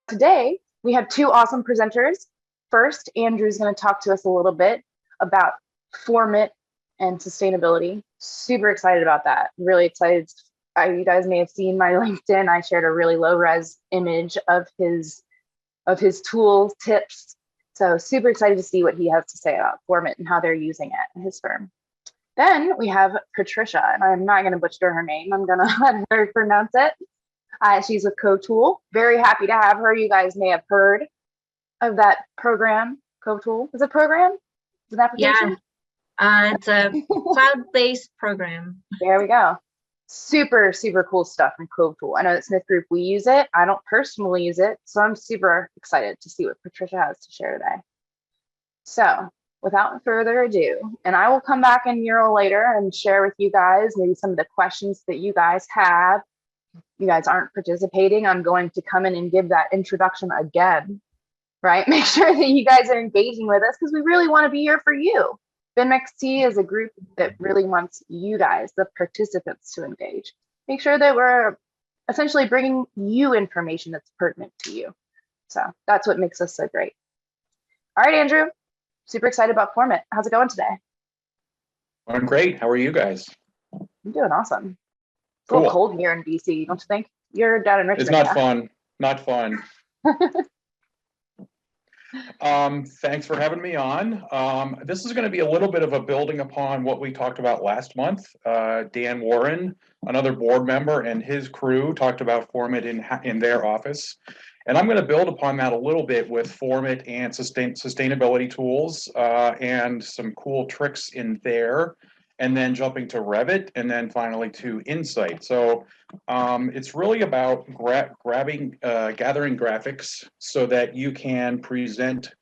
Today, we have two awesome presenters. First, Andrew's going to talk to us a little bit about Formit and sustainability. Super excited about that. Really excited. You guys may have seen my LinkedIn. I shared a really low-res image of his tools, tips. So super excited to see what he has to say about Formit and how they're using it in his firm. Then we have Patricia, and I'm not going to butcher her name. I'm going to let her pronounce it. She's with Cove Tool. Very happy to have her. You guys may have heard of that program, Cove Tool. Is it a program? Is it an application? Yeah, it's a cloud-based program. There we go. Super, super cool stuff from Cove Tool. I know that Smith Group, we use it. I don't personally use it, so I'm super excited to see what Patricia has to share today. So without further ado, and I will come back in Mural later and share with you guys maybe some of the questions that you guys have. You guys aren't participating, I'm going to come in and give that introduction again, right? Make sure that you guys are engaging with us because we really want to be here for you. BIMXT is a group that really wants you guys, the participants, to engage. Make sure that we're essentially bringing you information that's pertinent to you. So that's what makes us so great. All right, Andrew, super excited about Formit. How's it going today? I'm great. How are you guys? I'm doing awesome. It's Cool. a little cold here in BC, don't you think? You're down in Richmond. It's not fun. Not fun. Thanks for having me on. This is going to be a little bit of a building upon what we talked about last month. Dan Warren, another board member, and his crew talked about Formit in their office. And I'm going to build upon that a little bit with Formit and sustainability tools and some cool tricks in there. And then jumping to Revit, and then finally to Insight. So it's really about gathering graphics so that you can present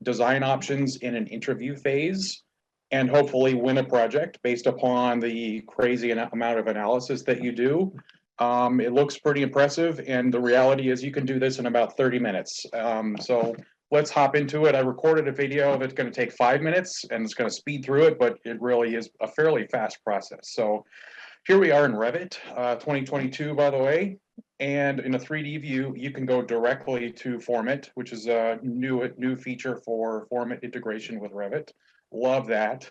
design options in an interview phase and hopefully win a project based upon the crazy amount of analysis that you do. It looks pretty impressive, and the reality is you can do this in about 30 minutes. So let's hop into it. I recorded a video that's going to take 5 minutes, and it's going to speed through it, but it really is a fairly fast process. So here we are in Revit, 2022, by the way. And in a 3D view, you can go directly to Formit, which is a new feature for Formit integration with Revit. Love that.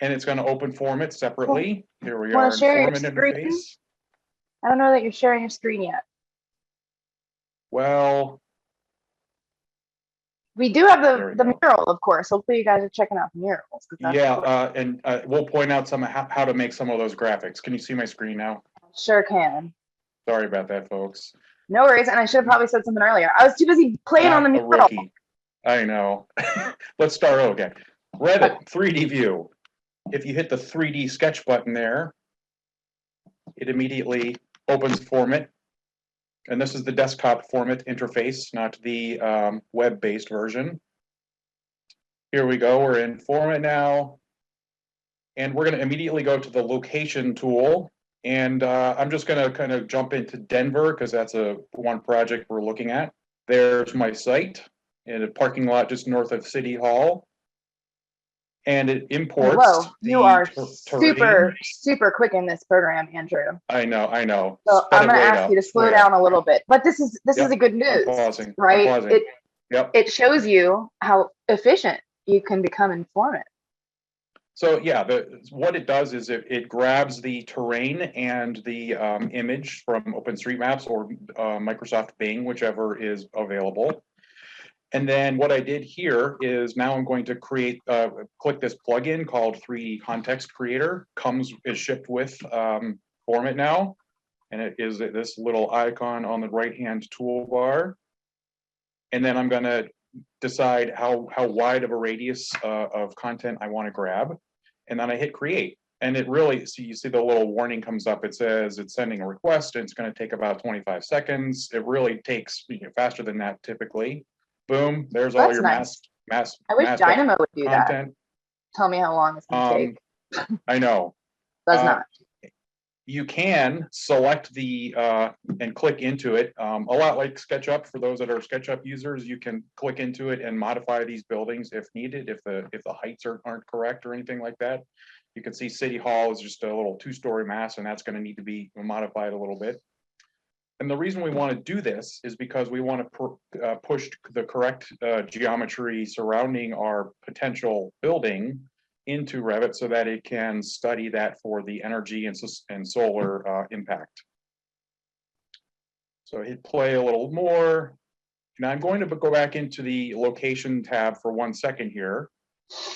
And it's going to open Formit separately. Here we are in Formit interface. I don't know that you're sharing your screen yet. Well, we do have the mural, of course. Hopefully you guys are checking out the murals. Yeah, and we'll point out how to make some of those graphics. Can you see my screen now? Sure can. Sorry about that, folks. No worries, and I should have probably said something earlier. I was too busy playing on the mural. Rookie. I know. Let's start over again. Revit 3D view. If you hit the 3D sketch button there, it immediately opens Formit. And this is the desktop Formit interface, not the web-based version. Here we go, we're in Formit now. And we're gonna immediately go to the location tool. And I'm just gonna kind of jump into Denver because that's one project we're looking at. There's my site in a parking lot just north of City Hall. And it imports. Whoa, you are super quick in this program, Andrew. I know. So I'm going to ask you to slow down a little bit. But this is a good news, right? It shows you how efficient you can become in Formit. So yeah, what it does is it grabs the terrain and the image from OpenStreetMaps or Microsoft Bing, whichever is available. And then what I did here is now I'm going to click this plugin called 3D Context Creator. Is shipped with Formit now, and it is this little icon on the right-hand toolbar. And then I'm going to decide how wide of a radius of content I want to grab, and then I hit create. And it really, so you see the little warning comes up. It says it's sending a request, and it's going to take about 25 seconds. It really takes faster than that typically. Boom, there's all your mass I wish Dynamo would do content. That. Tell me how long it's going to take. I know. Does not. You can select the and click into it. A lot like SketchUp, for those that are SketchUp users, you can click into it and modify these buildings if needed, if the heights aren't correct or anything like that. You can see City Hall is just a little 2-story mass, and that's going to need to be modified a little bit. And the reason we want to do this is because we want to push the correct geometry surrounding our potential building into Revit so that it can study that for the energy and solar impact. So hit play a little more. Now I'm going to go back into the location tab for 1 second here,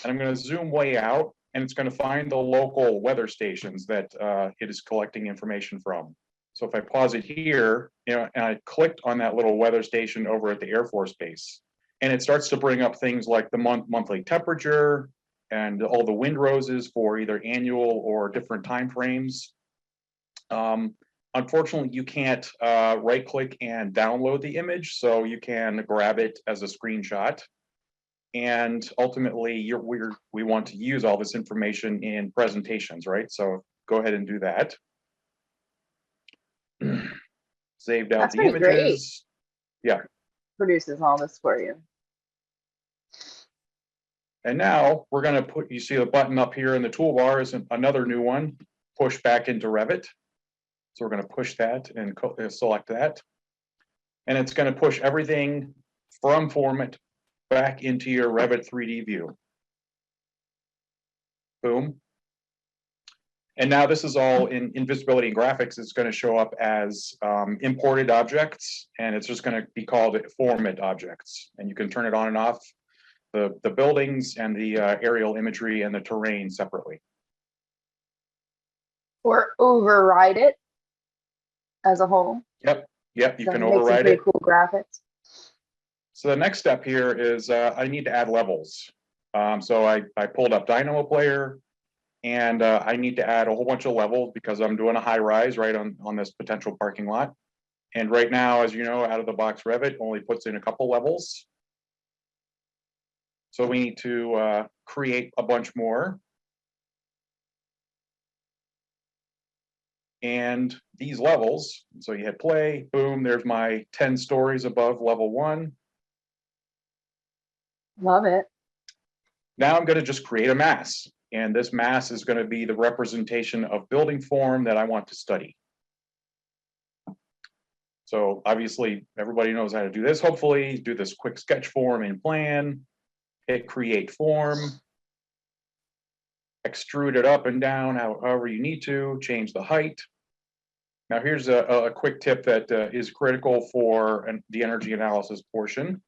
and I'm going to zoom way out, and it's going to find the local weather stations that it is collecting information from. So if I pause it here, and I clicked on that little weather station over at the Air Force Base, and it starts to bring up things like the monthly temperature and all the wind roses for either annual or different time frames. Unfortunately, you can't right click and download the image, so you can grab it as a screenshot. And ultimately, we want to use all this information in presentations, right? So go ahead and do that. Saved out That's the pretty images. great. Yeah. Produces all this for you. And now we're going to you see the button up here in the toolbar is another new one, push back into Revit. So we're going to push that and select that. And it's going to push everything from Format back into your Revit 3D view. Boom. And now this is all in visibility and graphics. It's going to show up as imported objects, and it's just going to be called Format objects. And you can turn it on and off, the buildings and the aerial imagery and the terrain separately. Or override it as a whole. Yep, you So can make some override pretty it. cool graphics. So the next step here is I need to add levels. So I pulled up Dynamo Player, and I need to add a whole bunch of levels because I'm doing a high rise right on this potential parking lot. And right now, as you know, out of the box Revit only puts in a couple levels. So we need to create a bunch more. And these levels, so you hit play, boom, there's my 10 stories above level 1. Love it. Now I'm going to just create a mass. And this mass is going to be the representation of building form that I want to study. So obviously, everybody knows how to do this. Hopefully, do this quick sketch form in plan, hit create form, extrude it up and down however you need to, change the height. Now here's a quick tip that is critical for the energy analysis portion.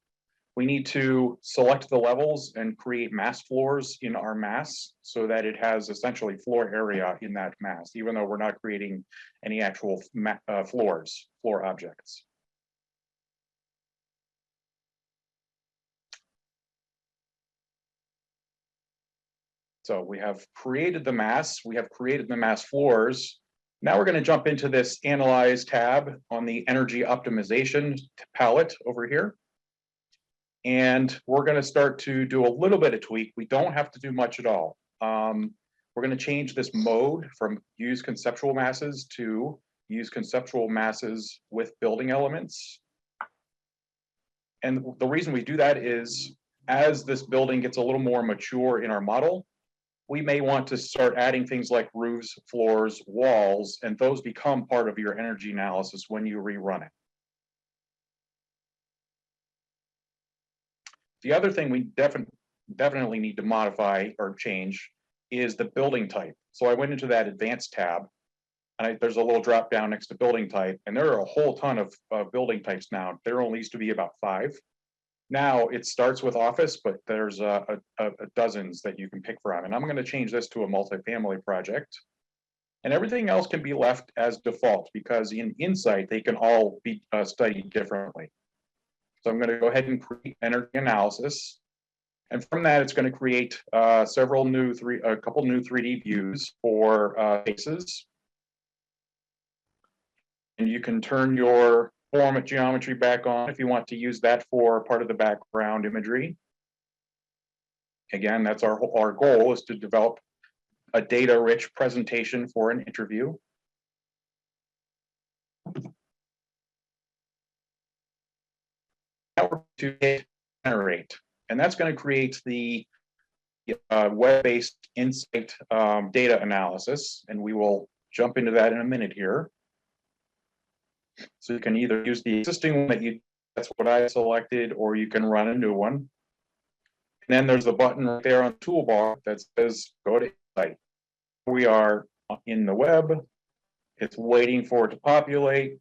We need to select the levels and create mass floors in our mass so that it has essentially floor area in that mass, even though we're not creating any actual floor objects. So we have created the mass, we have created the mass floors. Now we're going to jump into this Analyze tab on the Energy Optimization palette over here. And we're going to start to do a little bit of tweak. We don't have to do much at all. We're going to change this mode from use conceptual masses to use conceptual masses with building elements. And the reason we do that is as this building gets a little more mature in our model, we may want to start adding things like roofs, floors, walls, and those become part of your energy analysis when you rerun it. The other thing we definitely need to modify or change is the building type. So I went into that advanced tab, and there's a little drop down next to building type, and there are a whole ton of building types now. There only used to be about 5. Now it starts with office, but there's dozens that you can pick from. And I'm going to change this to a multifamily project. And everything else can be left as default because in Insight, they can all be studied differently. So I'm going to go ahead and create energy analysis. And from that, it's going to create a couple new 3D views for faces. And you can turn your format geometry back on if you want to use that for part of the background imagery. Again, that's our goal is to develop a data-rich presentation for an interview. Now we're to hit generate, and that's going to create the web-based insight data analysis, and we will jump into that in a minute here. So you can either use the existing one that's what I selected, or you can run a new one. And then there's a button right there on the toolbar that says go to Insight. We are in the web. It's waiting for it to populate.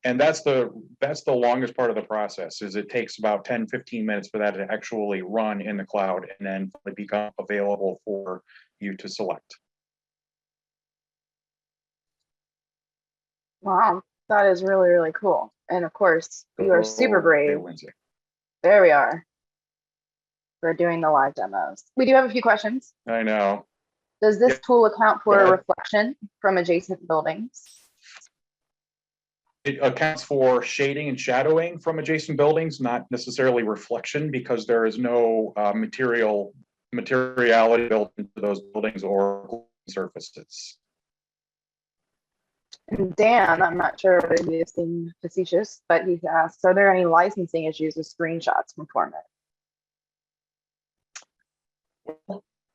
And that's the longest part of the process, is it takes about 10-15 minutes for that to actually run in the cloud and then become available for you to select. Wow, that is really, really cool. And of course, you are super brave. Wednesday. There we are. We're doing the live demos. We do have a few questions. I know. Does this tool account for Go ahead. reflection from adjacent buildings? It accounts for shading and shadowing from adjacent buildings, not necessarily reflection, because there is no materiality built into those buildings or surfaces. And Dan, I'm not sure whether he is being facetious, but he asks, are there any licensing issues with screenshots from Format?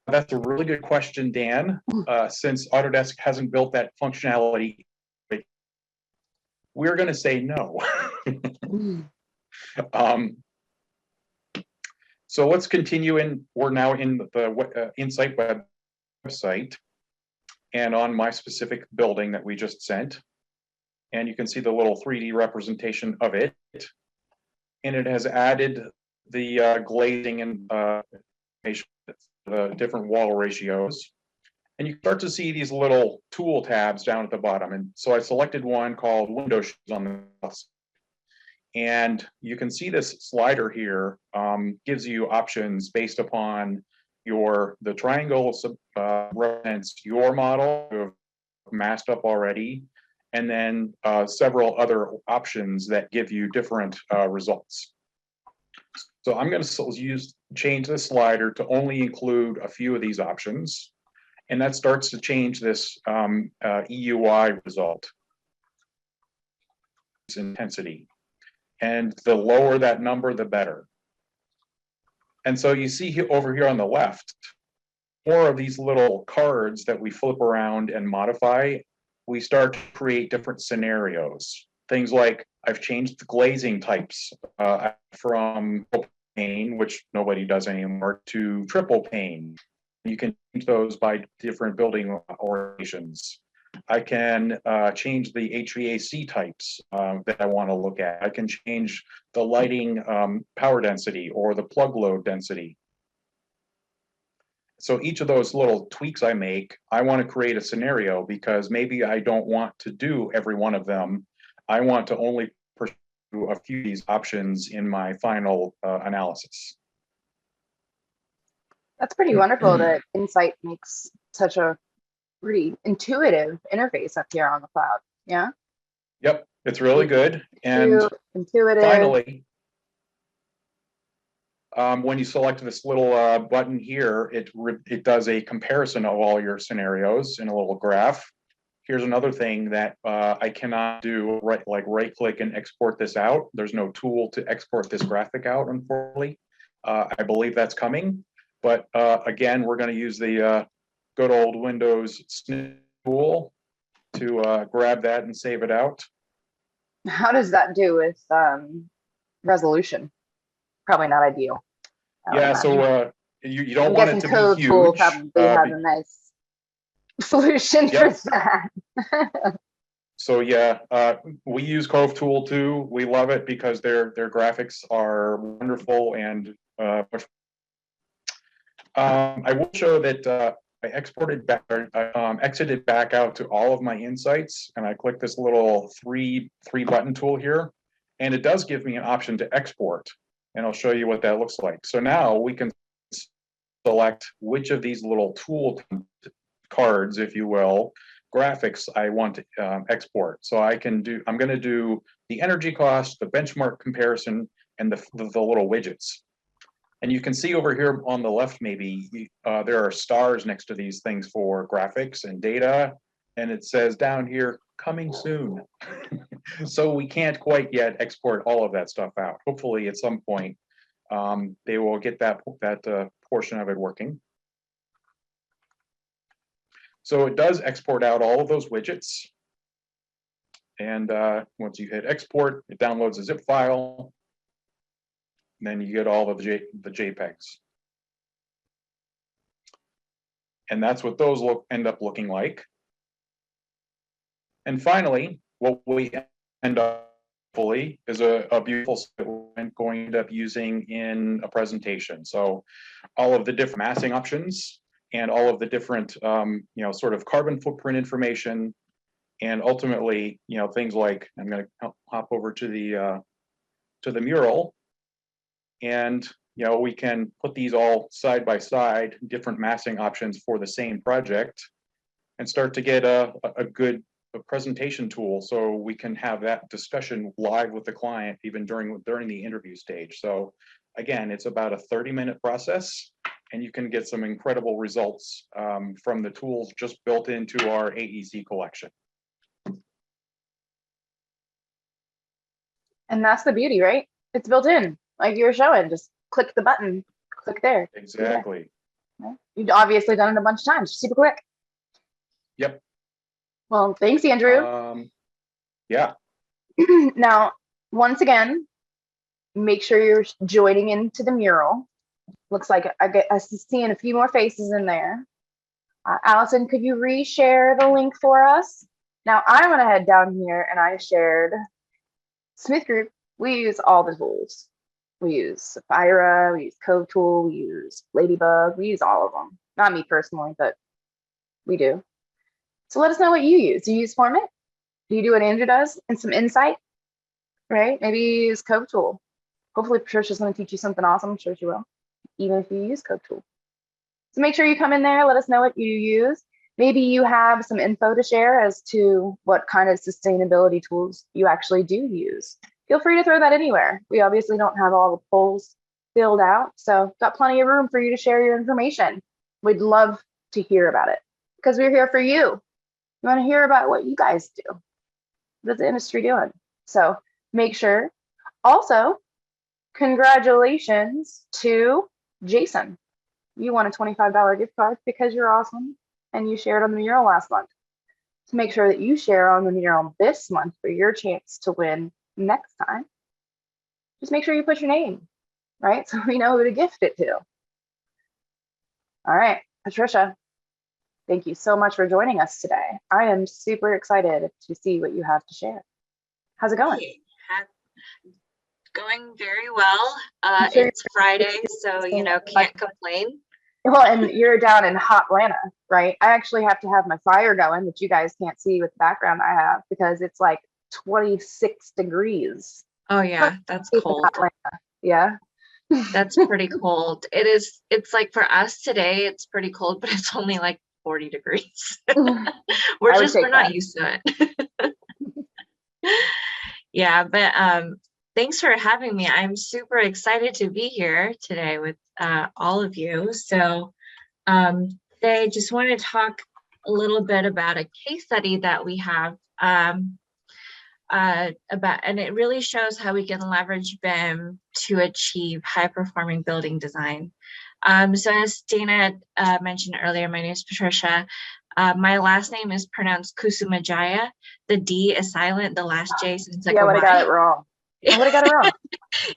That's a really good question, Dan. Since Autodesk hasn't built that functionality, we're going to say no. So let's continue in. We're now in the Insight website and on my specific building that we just sent. And you can see the little 3D representation of it. And it has added the glazing and the different wall ratios. And you start to see these little tool tabs down at the bottom. And so I selected one called Window Shoes on the left. And you can see this slider here gives you options based upon the triangle represents your model you have masked up already, and then several other options that give you different results. So I'm going to change this slider to only include a few of these options. And that starts to change this EUI result. It's intensity. And the lower that number, the better. And so you see over here on the left, more of these little cards that we flip around and modify. We start to create different scenarios. Things like I've changed the glazing types from pane, which nobody does anymore, to triple pane. You can change those by different building orientations. I can change the HVAC types that I want to look at. I can change the lighting power density or the plug load density. So each of those little tweaks I make, I want to create a scenario because maybe I don't want to do every one of them. I want to only pursue a few of these options in my final analysis. That's pretty wonderful that Insight makes such a pretty intuitive interface up here on the cloud. Yeah. Yep, it's really good. And intuitive. Finally, when you select this little button here, it does a comparison of all your scenarios in a little graph. Here's another thing that I cannot do, right click and export this out. There's no tool to export this graphic out, unfortunately. I believe that's coming. But again, we're going to use the good old Windows snip tool to grab that and save it out. How does that do with resolution? Probably not ideal. Yeah, so you don't want it to Cove be Tool huge. probably has a nice solution for that. So yeah, we use Cove Tool too. We love it because their graphics are wonderful. And I will show that I exported back, exited back out to all of my insights, and I click this little three button tool here, and it does give me an option to export, and I'll show you what that looks like. So now we can select which of these little tool cards, if you will, graphics I want to export. So I'm going to do the energy cost, the benchmark comparison, and the little widgets. And you can see over here on the left, maybe there are stars next to these things for graphics and data. And it says down here, coming soon. So we can't quite yet export all of that stuff out. Hopefully at some point, they will get that portion of it working. So it does export out all of those widgets. And once you hit export, it downloads a zip file. And then you get all of the JPEGs. And that's what those end up looking like. And finally, what we end up fully is a beautiful site we're going to end up using in a presentation. So all of the different massing options and all of the different, sort of carbon footprint information, and ultimately, things like, I'm going to hop over to the mural, and we can put these all side by side, different massing options for the same project, and start to get a good presentation tool, so we can have that discussion live with the client even during the interview stage. So again, it's about a 30-minute process, and you can get some incredible results from the tools just built into our AEC collection. And that's the beauty, right? It's built in, like you were showing. Just click the button, click there. Exactly. Yeah. You've obviously done it a bunch of times, super quick. Yep. Well, thanks, Andrew. Yeah. Now, once again, make sure you're joining into the mural. Looks like I seeing a few more faces in there. Allison, could you reshare the link for us? Now, I went ahead down here and I shared Smith Group. We use all the tools. We use Sapphira, we use Cove Tool, we use Ladybug, we use all of them. Not me personally, but we do. So let us know what you use. Do you use Format? Do you do what Andrew does and some insight? Right? Maybe you use Cove Tool. Hopefully Patricia's going to teach you something awesome. I'm sure she will, even if you use Cove Tool. So make sure you come in there, let us know what you use. Maybe you have some info to share as to what kind of sustainability tools you actually do use. Feel free to throw that anywhere. We obviously don't have all the polls filled out, so got plenty of room for you to share your information. We'd love to hear about it because we're here for you. We want to hear about what you guys do. What's the industry doing? So make sure. Also, congratulations to Jason. You won a $25 gift card because you're awesome and you shared on the mural last month. So make sure that you share on the mural this month for your chance to win next time. Just make sure you put your name, right? So we know who to gift it to. All right, Patricia, thank you so much for joining us today. I am super excited to see what you have to share. How's it going? Going very well. Sure. It's Friday, so can't complain. Well, and you're down in hot Atlanta, right? I actually have to have my fire going that you guys can't see with the background I have because it's like 26 degrees. Oh yeah, that's cold. Yeah. That's pretty cold. It's like for us today, it's pretty cold, but it's only like 40 degrees. we're not used to it. Yeah, but thanks for having me. I'm super excited to be here today with all of you. So today I just want to talk a little bit about a case study that we have and it really shows how we can leverage BIM to achieve high performing building design. So as Dana mentioned earlier, my name is Patricia. My last name is pronounced Kusumadjaja. The D is silent, the last J sounds like I would have got it wrong. I would have got it wrong.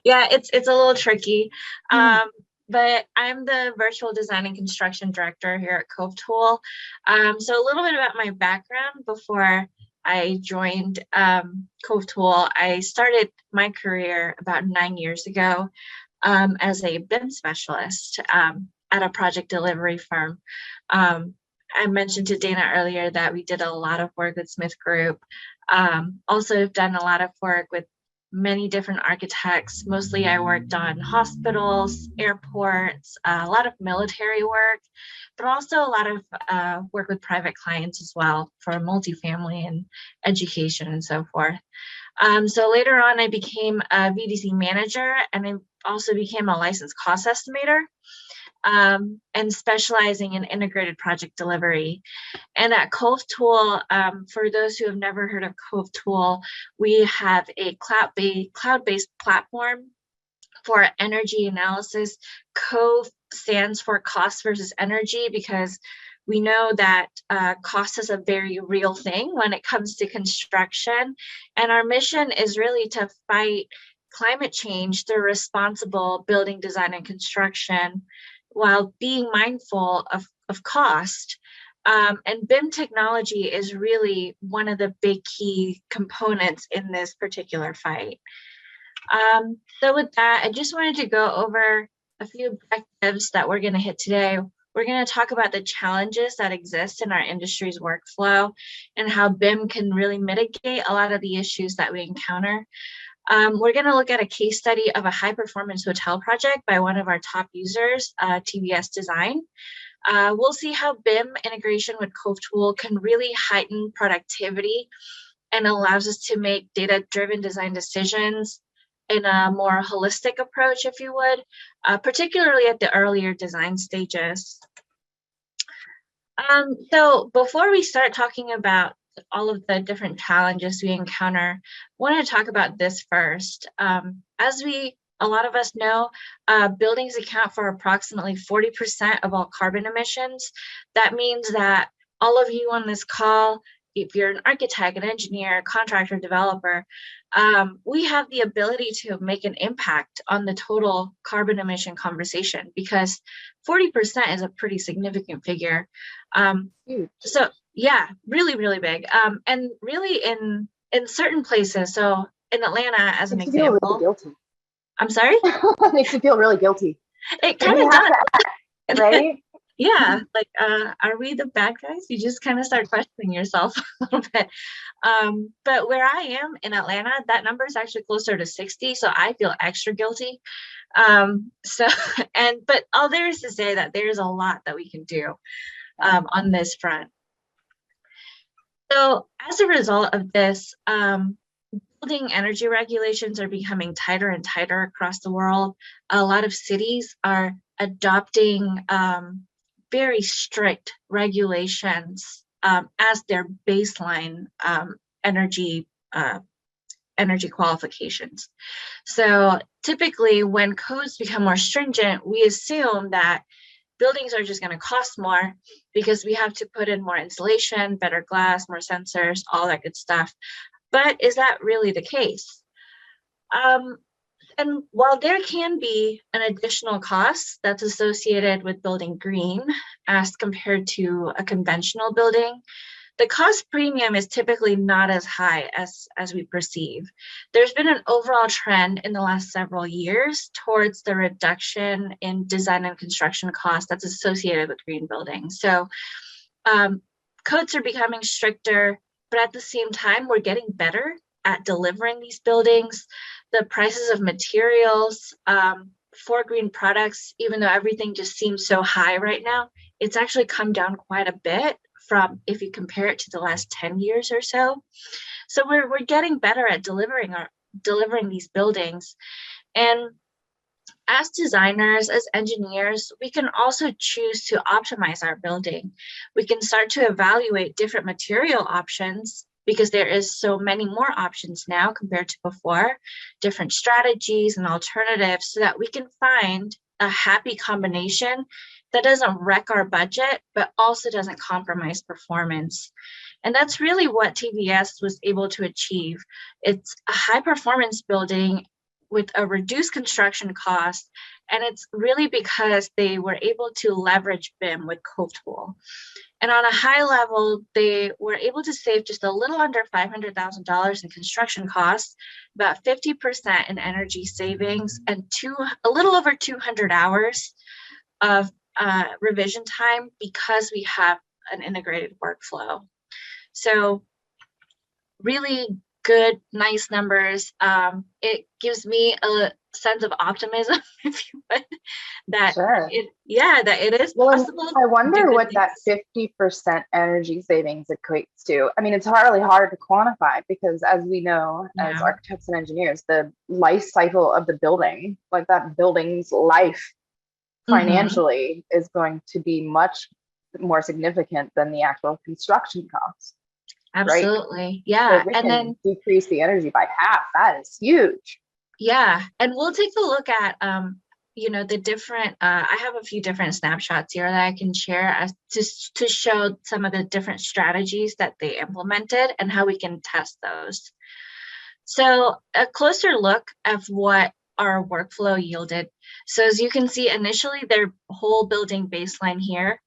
Yeah, it's a little tricky. But I'm the virtual design and construction director here at Cove Tool. So a little bit about my background before I joined Cove Tool. I started my career about 9 years ago as a BIM specialist at a project delivery firm. I mentioned to Dana earlier that we did a lot of work with Smith Group. Also have done a lot of work with many different architects. Mostly I worked on hospitals, airports, a lot of military work, but also a lot of work with private clients as well for multifamily and education and so forth. So later on, I became a VDC manager and I also became a licensed cost estimator. And specializing in integrated project delivery. And at Cove Tool, for those who have never heard of Cove Tool, we have a cloud-based platform for energy analysis. Cove stands for cost versus energy because We know that cost is a very real thing when it comes to construction. And our mission is really to fight climate change through responsible building design and construction while being mindful of cost. And BIM technology is really one of the big key components in this particular fight. So with that, I just wanted to go over a few objectives that we're going to hit today. We're going to talk about the challenges that exist in our industry's workflow and how BIM can really mitigate a lot of the issues that we encounter. We're going to look at a case study of a high-performance hotel project by one of our top users, TBS Design. We'll see how BIM integration with Cove Tool can really heighten productivity and allows us to make data-driven design decisions in a more holistic approach, if you would, particularly at the earlier design stages. So before we start talking about all of the different challenges we encounter, I want to talk about this first. As a lot of us know, buildings account for approximately 40% of all carbon emissions. That means that all of you on this call, if you're an architect, an engineer, contractor, developer, we have the ability to make an impact on the total carbon emission conversation, because 40% is a pretty significant figure. So yeah, really, really big. And really in certain places, so in Atlanta, as an example. Really guilty. I'm sorry? It makes you feel really guilty. It kind of does. Act, right? Yeah, like, are we the bad guys? You just kind of start questioning yourself a little bit. But where I am in Atlanta, that number is actually closer to 60, so I feel extra guilty. But all there is to say that there's a lot that we can do on this front. So as a result of this, building energy regulations are becoming tighter and tighter across the world. A lot of cities are adopting very strict regulations as their baseline energy qualifications. So typically when codes become more stringent, we assume that buildings are just going to cost more because we have to put in more insulation, better glass, more sensors, all that good stuff. But is that really the case? And while there can be an additional cost that's associated with building green as compared to a conventional building, the cost premium is typically not as high as we perceive. There's been an overall trend in the last several years towards the reduction in design and construction costs that's associated with green buildings. So codes are becoming stricter, but at the same time, we're getting better at delivering these buildings. The prices of materials for green products, even though everything just seems so high right now, it's actually come down quite a bit from if you compare it to the last 10 years or so. So we're getting better at delivering these buildings. And as designers, as engineers, we can also choose to optimize our building. We can start to evaluate different material options because there is so many more options now compared to before, different strategies and alternatives, so that we can find a happy combination that doesn't wreck our budget, but also doesn't compromise performance. And that's really what TBS was able to achieve. It's a high performance building with a reduced construction cost. And it's really because they were able to leverage BIM with Cove Tool. And on a high level, they were able to save just a little under $500,000 in construction costs, about 50% in energy savings, and a little over 200 hours of revision time because we have an integrated workflow. So really good, nice numbers. It gives me a sense of optimism, if you would, that sure. that it is possible. I wonder what that 50% energy savings equates to. I mean, it's really hard to quantify because, as we know, as architects and engineers, the life cycle of the building, like that building's life financially, is going to be much more significant than the actual construction cost. Absolutely. Right? Yeah. So and then decrease the energy by half. That is huge. Yeah. And we'll take a look at the different, I have a few different snapshots here that I can share as to show some of the different strategies that they implemented and how we can test those. So a closer look of what our workflow yielded. So as you can see, initially their whole building baseline here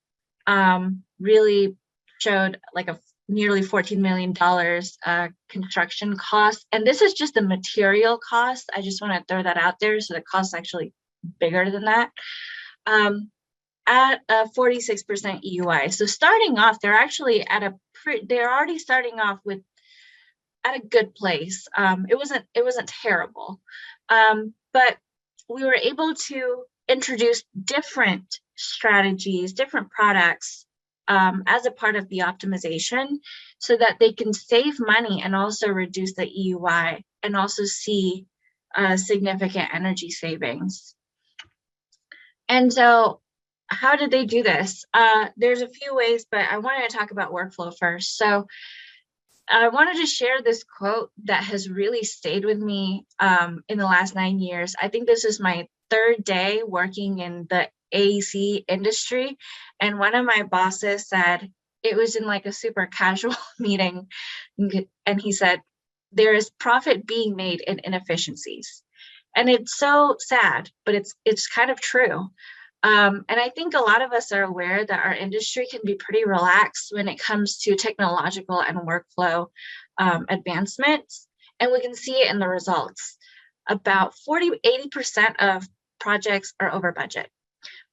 really showed like a nearly $14 million construction cost. And this is just the material cost. I just want to throw that out there. So the cost is actually bigger than that. At a 46% EUI. So starting off, they're actually at they're already starting off with at a good place. It wasn't terrible, but we were able to introduce different strategies, different products as a part of the optimization, so that they can save money and also reduce the EUI and also see significant energy savings. And so how did they do this? There's a few ways, but I wanted to talk about workflow first. So I wanted to share this quote that has really stayed with me in the last 9 years. I think this is my 3rd day working in the AEC industry. And one of my bosses said, it was in like a super casual meeting. And he said, there is profit being made in inefficiencies. And it's so sad, but it's kind of true. And I think a lot of us are aware that our industry can be pretty relaxed when it comes to technological and workflow advancements. And we can see it in the results. About 80% of projects are over budget.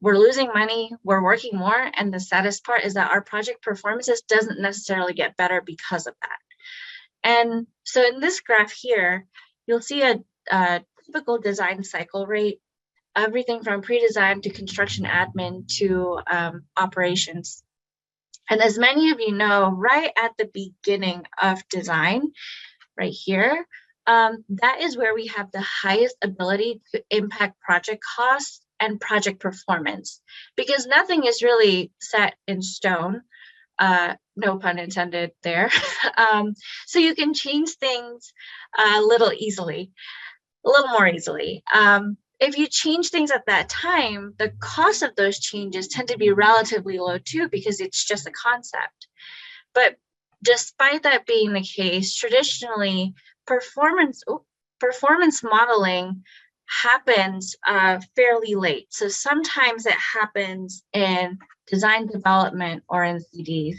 We're losing money, we're working more, and the saddest part is that our project performances doesn't necessarily get better because of that. And so in this graph here, you'll see a typical design cycle rate, everything from pre-design to construction admin to operations. And as many of you know, right at the beginning of design, right here, that is where we have the highest ability to impact project costs and project performance, because nothing is really set in stone, no pun intended there. So you can change things a little more easily. If you change things at that time, the cost of those changes tend to be relatively low too, because it's just a concept. But despite that being the case, traditionally, performance modeling happens fairly late. So sometimes it happens in design development or in CDs.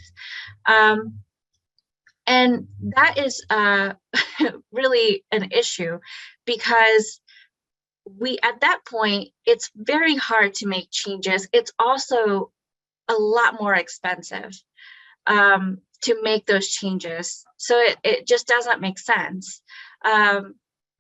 And that is really an issue, because at that point, it's very hard to make changes. It's also a lot more expensive to make those changes. So it just doesn't make sense.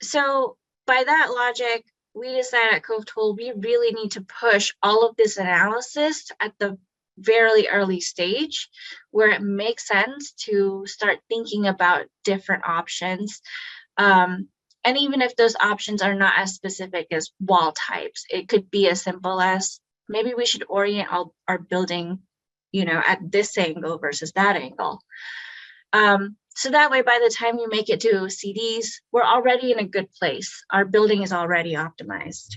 So by that logic, we decided at Cove Tool, we really need to push all of this analysis at the very early stage, where it makes sense to start thinking about different options. And even if those options are not as specific as wall types, it could be as simple as maybe we should orient our building, at this angle versus that angle. So that way, by the time you make it to CDs, we're already in a good place. Our building is already optimized.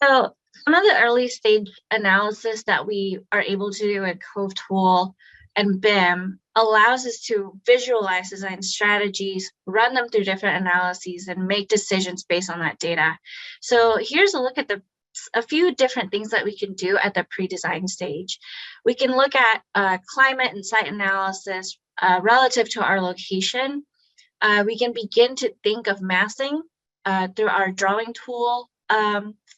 So some of the early stage analysis that we are able to do at Cove Tool and BIM allows us to visualize design strategies, run them through different analyses, and make decisions based on that data. So here's a look at a few different things that we can do at the pre-design stage. We can look at climate and site analysis relative to our location. We can begin to think of massing through our drawing tool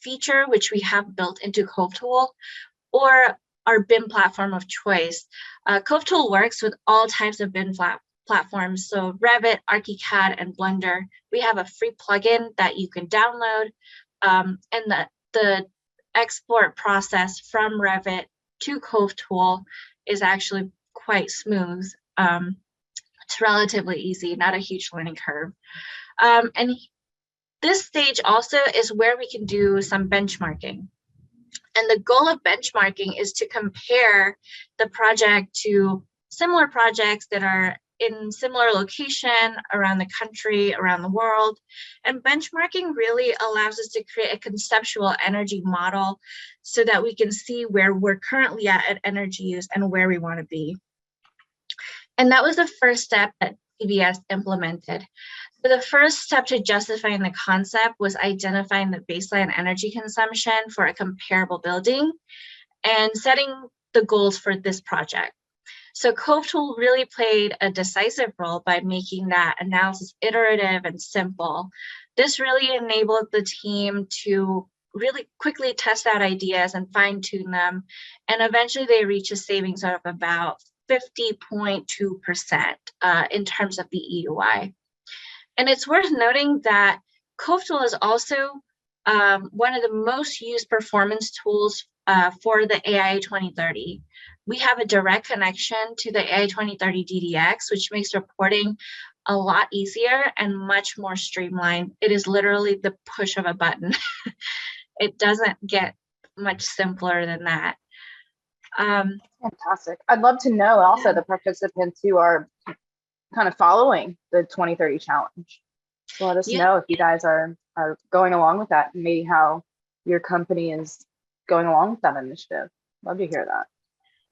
feature, which we have built into Cove Tool, or our BIM platform of choice. Cove Tool works with all types of BIM platforms, so Revit, ArchiCAD, and Blender. We have a free plugin that you can download, and the export process from Revit to Cove Tool is actually quite smooth. It's relatively easy, not a huge learning curve. And this stage also is where we can do some benchmarking. And the goal of benchmarking is to compare the project to similar projects that are in similar location around the country, around the world. And benchmarking really allows us to create a conceptual energy model so that we can see where we're currently at energy use and where we want to be. And that was the first step that TBS implemented. So the first step to justifying the concept was identifying the baseline energy consumption for a comparable building and setting the goals for this project. So Cove Tool really played a decisive role by making that analysis iterative and simple. This really enabled the team to really quickly test out ideas and fine-tune them. And eventually they reach a savings of about 50.2% in terms of the EUI. And it's worth noting that Cove Tool is also one of the most used performance tools for the AIA 2030. We have a direct connection to the AIA 2030 DDX, which makes reporting a lot easier and much more streamlined. It is literally the push of a button. It doesn't get much simpler than that. Fantastic. I'd love to know also the participants who are kind of following the 2030 challenge. So let us know if you guys are going along with that, and maybe how your company is going along with that initiative. Love to hear that.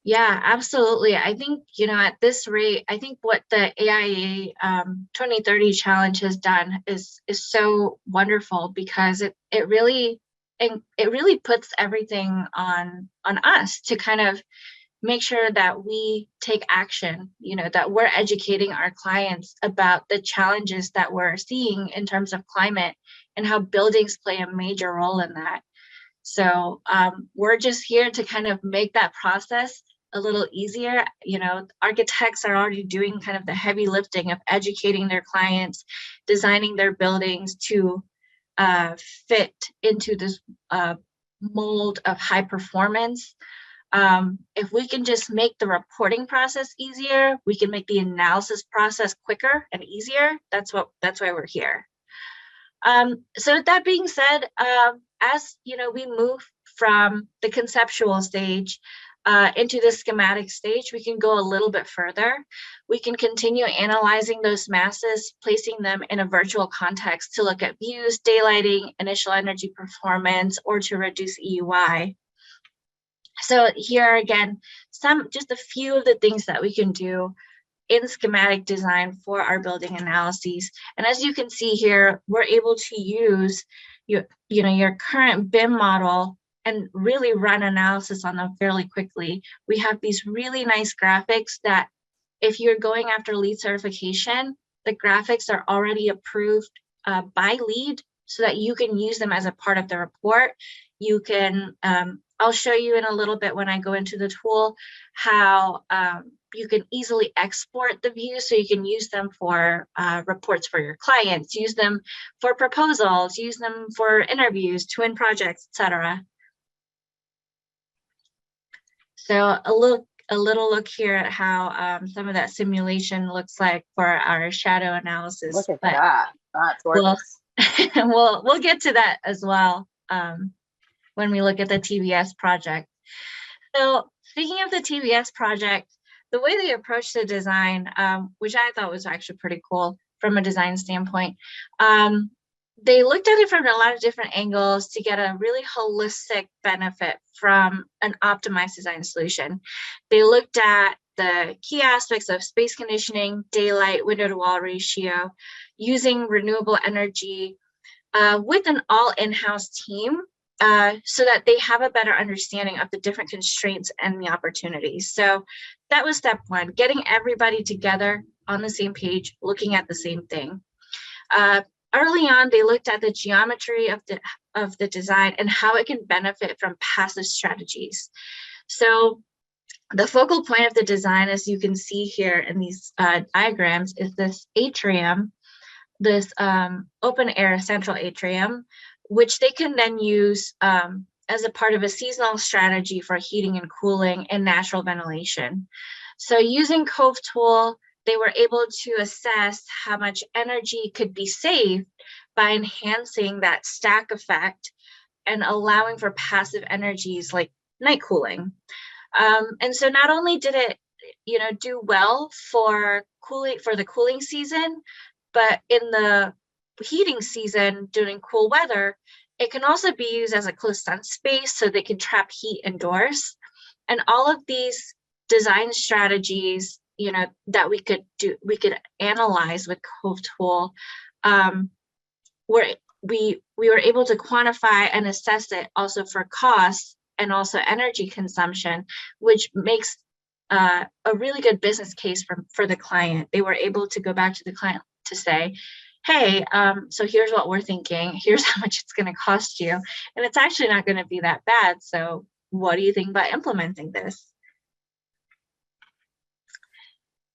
Yeah, absolutely. I think, at this rate, I think what the AIA 2030 challenge has done is so wonderful, because it really puts everything on us to kind of make sure that we take action, that we're educating our clients about the challenges that we're seeing in terms of climate and how buildings play a major role in that. So we're just here to kind of make that process a little easier. Architects are already doing kind of the heavy lifting of educating their clients, designing their buildings to fit into this mold of high performance. If we can just make the reporting process easier, we can make the analysis process quicker and easier. That's why we're here. So that being said, as we move from the conceptual stage into the schematic stage, we can go a little bit further. We can continue analyzing those masses, placing them in a virtual context to look at views, daylighting, initial energy performance, or to reduce EUI. So here again, just a few of the things that we can do in schematic design for our building analyses. And as you can see here, we're able to use your current BIM model and really run analysis on them fairly quickly. We have these really nice graphics that if you're going after LEED certification, the graphics are already approved by LEED so that you can use them as a part of the report. You can, I'll show you in a little bit when I go into the tool how you can easily export the views so you can use them for reports for your clients, use them for proposals, use them for interviews, twin projects, etc. So a little look here at how some of that simulation looks like for our shadow analysis. Look at that. That's gorgeous. We'll get to that as well when we look at the TBS project. So speaking of the TBS project, the way they approached the design, which I thought was actually pretty cool from a design standpoint, they looked at it from a lot of different angles to get a really holistic benefit from an optimized design solution. They looked at the key aspects of space conditioning, daylight, window to wall ratio, using renewable energy with an all in-house team so that they have a better understanding of the different constraints and the opportunities. So that was step one, getting everybody together on the same page, looking at the same thing. Early on, they looked at the geometry of the design and how it can benefit from passive strategies. So the focal point of the design, as you can see here in these diagrams, is this atrium, this open air central atrium, which they can then use as a part of a seasonal strategy for heating and cooling and natural ventilation. So using Cove Tool, they were able to assess how much energy could be saved by enhancing that stack effect and allowing for passive energies like night cooling. And so not only did it, do well for the cooling season, but in the heating season during cool weather, it can also be used as a closed sense space so they can trap heat indoors. And all of these design strategies, that we could analyze with Cove Tool, where we were able to quantify and assess it also for costs and also energy consumption, which makes a really good business case for the client. They were able to go back to the client to say, hey, so here's what we're thinking. Here's how much it's going to cost you. And it's actually not going to be that bad. So what do you think about implementing this?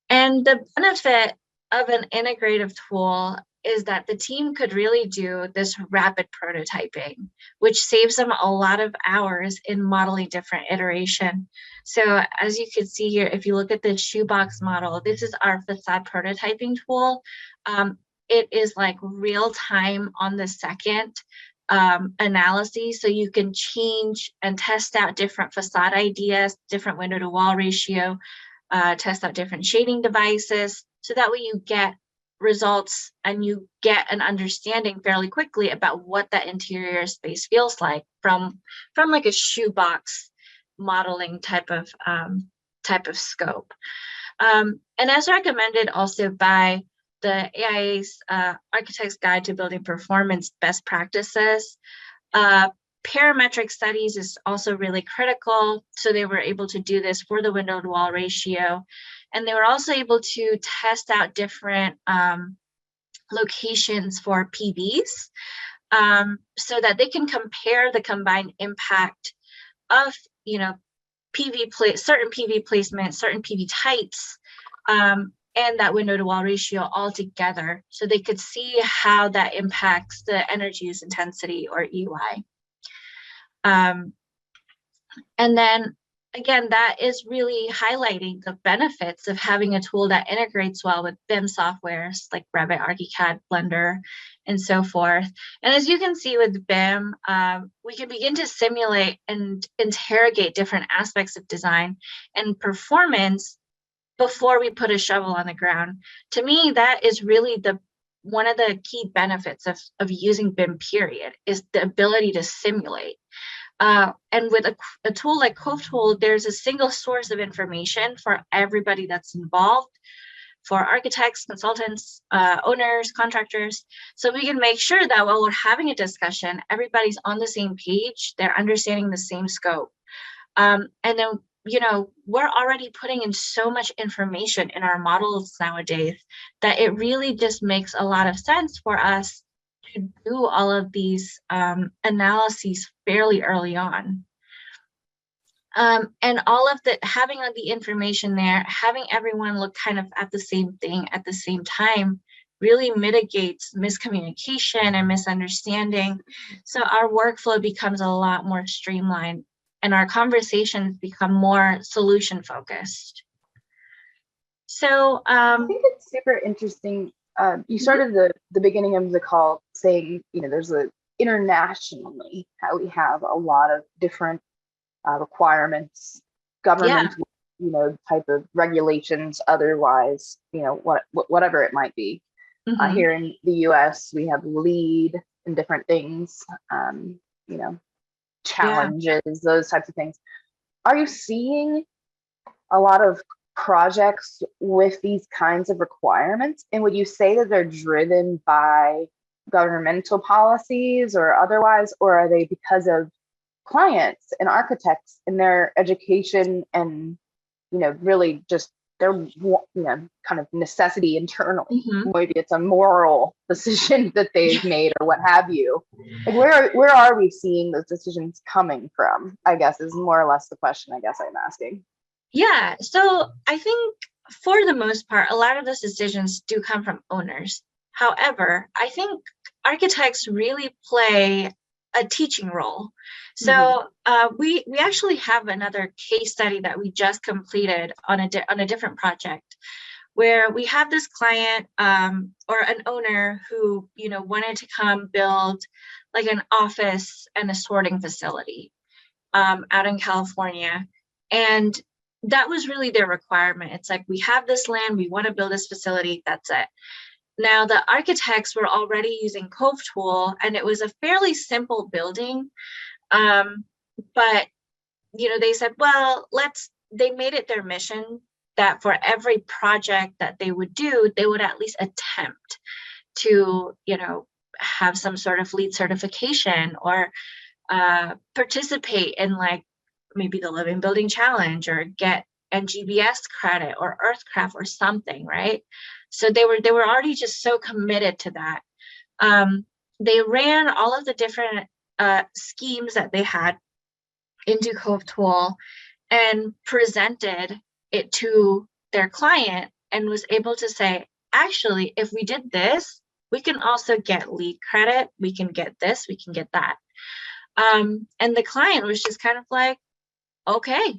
And the benefit of an integrative tool is that the team could really do this rapid prototyping, which saves them a lot of hours in modeling different iteration. So as you can see here, if you look at the shoebox model, this is our facade prototyping tool. It is like real time on the second analysis. So you can change and test out different facade ideas, different window to wall ratio, test out different shading devices. So that way you get results and you get an understanding fairly quickly about what that interior space feels like from like a shoebox modeling type of scope. And as recommended also by the AIA's Architect's Guide to Building Performance Best Practices, parametric studies is also really critical. So they were able to do this for the window to wall ratio. And they were also able to test out different locations for PVs so that they can compare the combined impact of, certain PV placement, certain PV types, and that window to wall ratio all together. So they could see how that impacts the energy use intensity or EY. And then again, that is really highlighting the benefits of having a tool that integrates well with BIM softwares like Revit, ArchiCAD, Blender, and so forth. And as you can see with BIM, we can begin to simulate and interrogate different aspects of design and performance before we put a shovel on the ground. To me, that is really one of the key benefits of using BIM, period, is the ability to simulate. And with a tool like Cove Tool, there's a single source of information for everybody that's involved, for architects, consultants, owners, contractors. So we can make sure that while we're having a discussion, everybody's on the same page, they're understanding the same scope. And then, we're already putting in so much information in our models nowadays that it really just makes a lot of sense for us to do all of these analyses fairly early on. And all of having all the information there, having everyone look kind of at the same thing at the same time really mitigates miscommunication and misunderstanding. So our workflow becomes a lot more streamlined and our conversations become more solution focused. So I think it's super interesting. You started the beginning of the call saying, there's internationally how we have a lot of different requirements, government, type of regulations, otherwise, whatever it might be. Here in the US, we have LEED and different things, challenges, those types of things. Are you seeing a lot of projects with these kinds of requirements? And would you say that they're driven by governmental policies or otherwise, or are they because of clients and architects and their education and, really just their, kind of necessity internally? Maybe it's a moral decision that they've made or what have you. Like where are we seeing those decisions coming from, I guess, is more or less the question I guess I'm asking. Yeah, so I think for the most part, a lot of those decisions do come from owners. However, I think architects really play a teaching role. So we actually have another case study that we just completed on a different project, where we have this client or an owner who wanted to come build like an office and a sorting facility out in California. And that was really their requirement. It's like, we have this land, we want to build this facility, that's it. Now, the architects were already using Cove Tool, and it was a fairly simple building. But, you know, they said, well, they made it their mission that for every project that they would do, they would at least attempt to, you know, have some sort of LEED certification, or participate in like maybe the Living Building Challenge, or get NGBS credit or Earthcraft or something, right? So they were already just so committed to that. They ran all of the different schemes that they had into Cove Tool and presented it to their client, and was able to say, actually, if we did this, we can also get LEED credit, we can get this, we can get that. And the client was just kind of like, okay,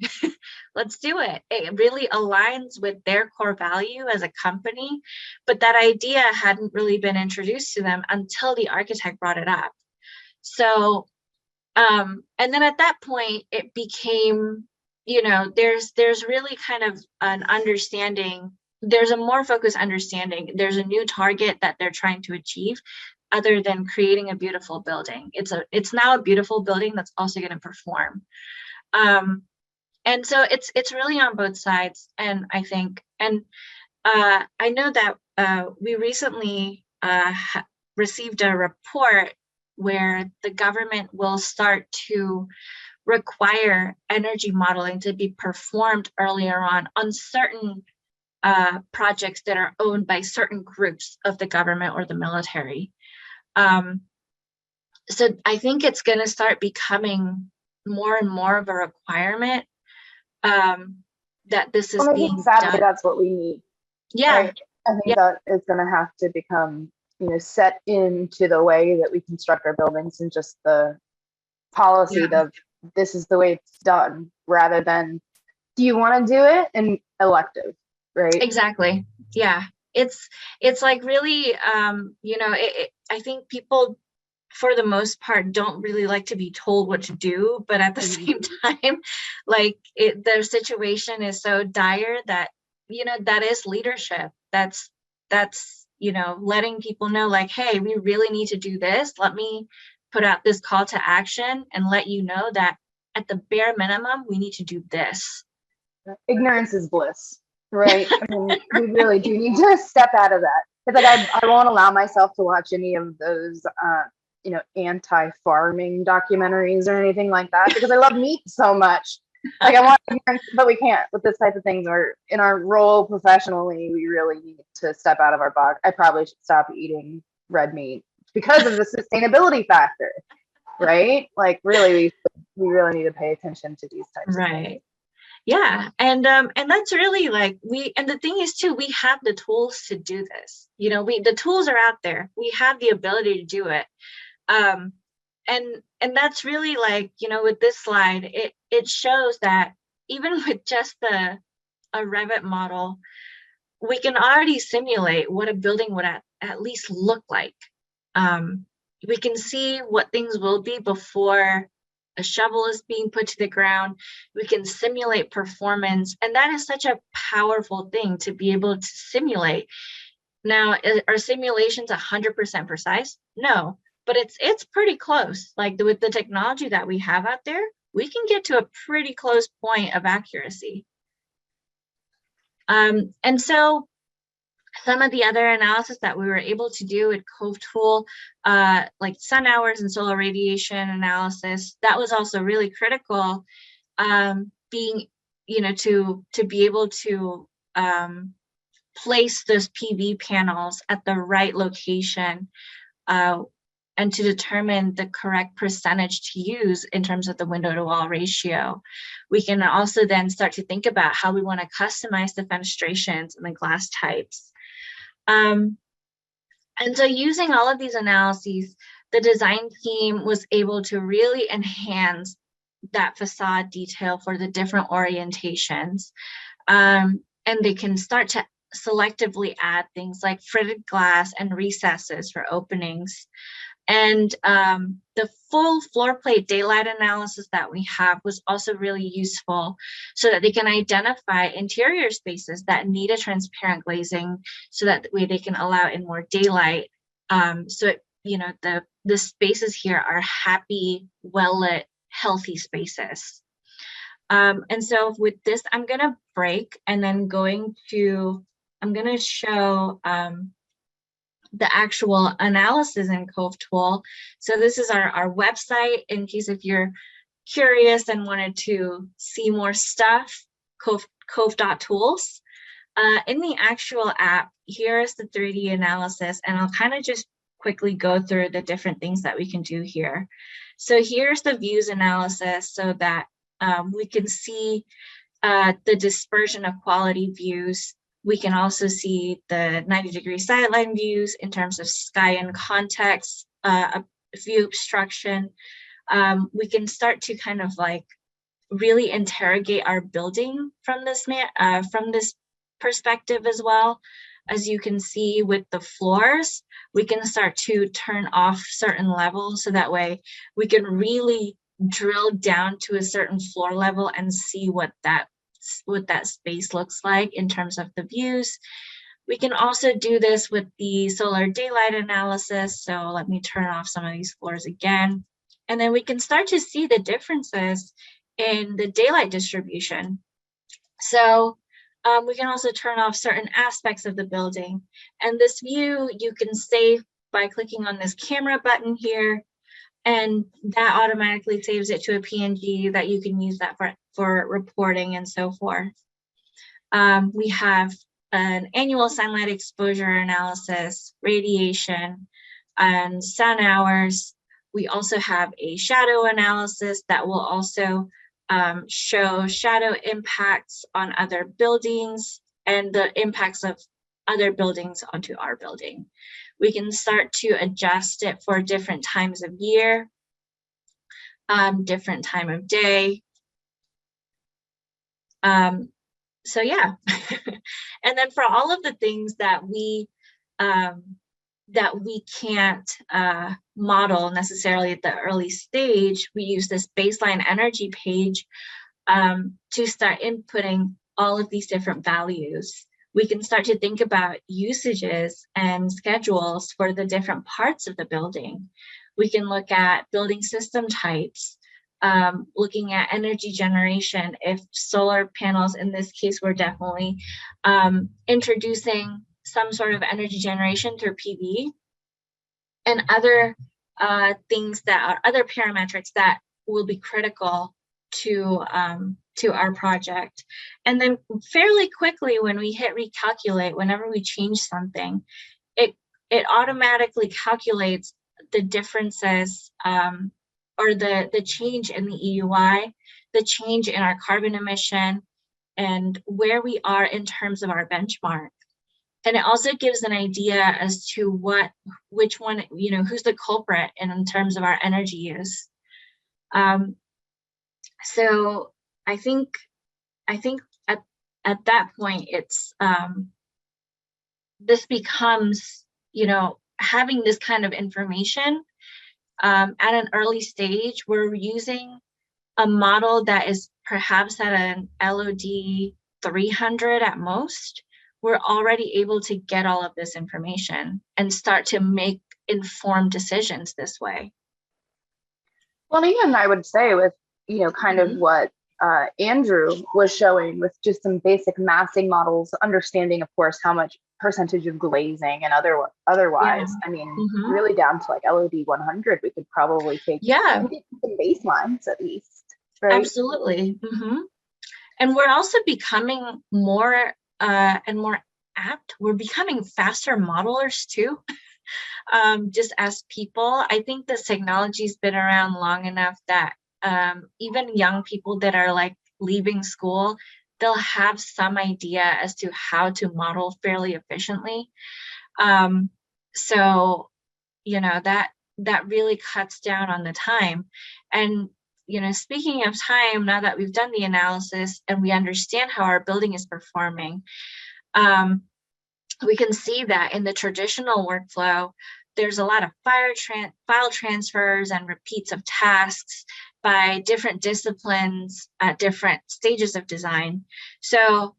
let's do it. It really aligns with their core value as a company, but that idea hadn't really been introduced to them until the architect brought it up. So, and then at that point, it became, you know, there's really kind of an understanding, there's a more focused understanding, there's a new target that they're trying to achieve, other than creating a beautiful building. It's now a beautiful building that's also going to perform. And so it's really on both sides. And I think, and I know that we recently received a report where the government will start to require energy modeling to be performed earlier on certain projects that are owned by certain groups of the government or the military. So I think it's going to start becoming more and more of a requirement that this is being done. That's what we need. Yeah. Right? I think that it's going to have to become, you know, set into the way that we construct our buildings, and just the policy of this is the way it's done, rather than do you want to do it and elective, right? Exactly. Yeah. It's like really, you know, I think people, for the most part, don't really like to be told what to do, but at the same time, like their situation is so dire that, you know, that is leadership. That's, you know, letting people know like, hey, we really need to do this. Let me put out this call to action and let you know that at the bare minimum, we need to do this. Ignorance is bliss, right? I mean, we really do need to step out of that. It's like I won't allow myself to watch any of those you know, anti-farming documentaries or anything like that, because I love meat so much. Like I want ignorance, but we can't with this type of things. Or in our role professionally, we really need to step out of our box. I probably should stop eating red meat because of the sustainability factor, right? Like really, we really need to pay attention to these types of things. Yeah, and that's really like and the thing is too, we have the tools to do this. You know, the tools are out there. We have the ability to do it. And that's really like, you know, with this slide, it shows that even with just a Revit model, we can already simulate what a building would at least look like. We can see what things will be before a shovel is being put to the ground. We can simulate performance, and that is such a powerful thing to be able to simulate. Now, are simulations 100% precise? No. But it's pretty close. Like with the technology that we have out there, we can get to a pretty close point of accuracy. And so some of the other analysis that we were able to do at Cove Tool, like sun hours and solar radiation analysis, that was also really critical. Being, you know, to be able to place those PV panels at the right location, and to determine the correct percentage to use in terms of the window to wall ratio. We can also then start to think about how we want to customize the fenestrations and the glass types. And so using all of these analyses, the design team was able to really enhance that facade detail for the different orientations. And they can start to selectively add things like fritted glass and recesses for openings. And the full floor plate daylight analysis that we have was also really useful so that they can identify interior spaces that need a transparent glazing so that way they can allow in more daylight. So, the spaces here are happy, well-lit, healthy spaces. And so with this, I'm going to break and then I'm going to show the actual analysis in Cove Tool. So this is our website in case if you're curious and wanted to see more stuff, cove.tools. In the actual app, here's the 3D analysis, and I'll kind of just quickly go through the different things that we can do here. So here's the views analysis so that we can see the dispersion of quality views. We can also see the 90-degree sideline views in terms of sky and context, view obstruction. We can start to kind of like really interrogate our building from this perspective as well. As you can see with the floors, we can start to turn off certain levels so that way we can really drill down to a certain floor level and see what that space looks like in terms of the views. We can also do this with the solar daylight analysis. So let me turn off some of these floors again. And then we can start to see the differences in the daylight distribution. So we can also turn off certain aspects of the building. And this view you can save by clicking on this camera button here. And that automatically saves it to a PNG that you can use that for reporting and so forth. We have an annual sunlight exposure analysis, radiation, and sun hours. We also have a shadow analysis that will also show shadow impacts on other buildings and the impacts of other buildings onto our building. We can start to adjust it for different times of year, different time of day. So yeah, and then for all of the things that we can't model necessarily at the early stage, we use this baseline energy page to start inputting all of these different values. We can start to think about usages and schedules for the different parts of the building. We can look at building system types, looking at energy generation. If solar panels, in this case, we're definitely introducing some sort of energy generation through PV, and other things that are other parametrics that will be critical to our project. And then fairly quickly, when we hit recalculate, whenever we change something, it automatically calculates the differences or the change in the EUI, the change in our carbon emission, and where we are in terms of our benchmark. And it also gives an idea as to which one, who's the culprit in terms of our energy use. So I think at that point, it's this becomes, having this kind of information at an early stage. We're using a model that is perhaps at an LOD 300 at most. We're already able to get all of this information and start to make informed decisions this way. Well, even I would say with, kind of what Andrew was showing with just some basic massing models, understanding, of course, how much percentage of glazing and otherwise, I mean, really down to like LOD 100, we could probably take some baselines at least. Right? Absolutely. And we're also becoming more and more apt. We're becoming faster modelers too. Just as people, I think this technology's been around long enough that even young people that are like leaving school, they'll have some idea as to how to model fairly efficiently. So, that really cuts down on the time. And, speaking of time, now that we've done the analysis and we understand how our building is performing, we can see that in the traditional workflow, there's a lot of file transfers and repeats of tasks by different disciplines at different stages of design. So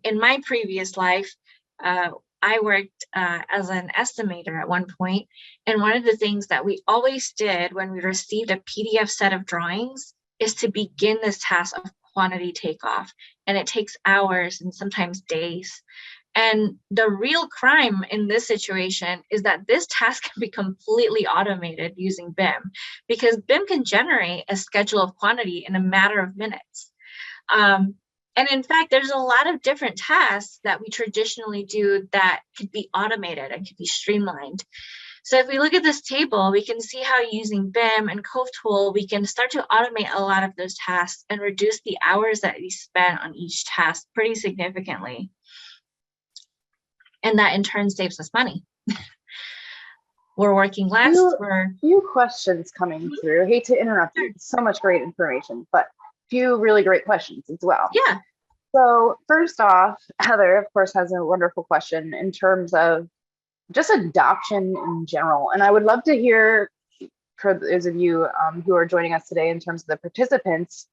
in my previous life, I worked as an estimator at one point, and one of the things that we always did when we received a PDF set of drawings is to begin this task of quantity takeoff, and it takes hours and sometimes days. And the real crime in this situation is that this task can be completely automated using BIM, because BIM can generate a schedule of quantity in a matter of minutes. And in fact, there's a lot of different tasks that we traditionally do that could be automated and could be streamlined. So if we look at this table, we can see how using BIM and Cove Tool, we can start to automate a lot of those tasks and reduce the hours that we spend on each task pretty significantly. And that in turn saves us money. We're working less. Few questions coming through. I hate to interrupt you. So much great information, but few really great questions as well. Yeah. So first off, Heather, of course, has a wonderful question in terms of just adoption in general. And I would love to hear, for those of you who are joining us today in terms of the participants,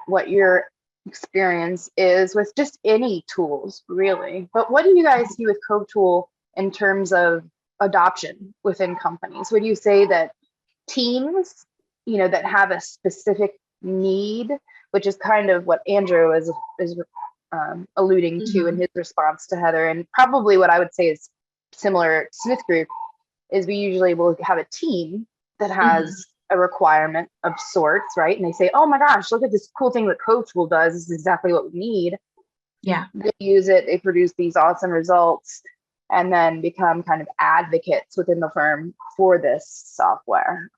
what your experience is with just any tools, really. But what do you guys see with Cove Tool in terms of adoption within companies? Would you say that teams, that have a specific need, which is kind of what Andrew is alluding to in his response to Heather, and probably what I would say is similar to Smith Group, is we usually will have a team that has a requirement of sorts, right? And they say, oh my gosh, look at this cool thing that Cove Tool does. This is exactly what we need. Yeah. They use it, they produce these awesome results, and then become kind of advocates within the firm for this software.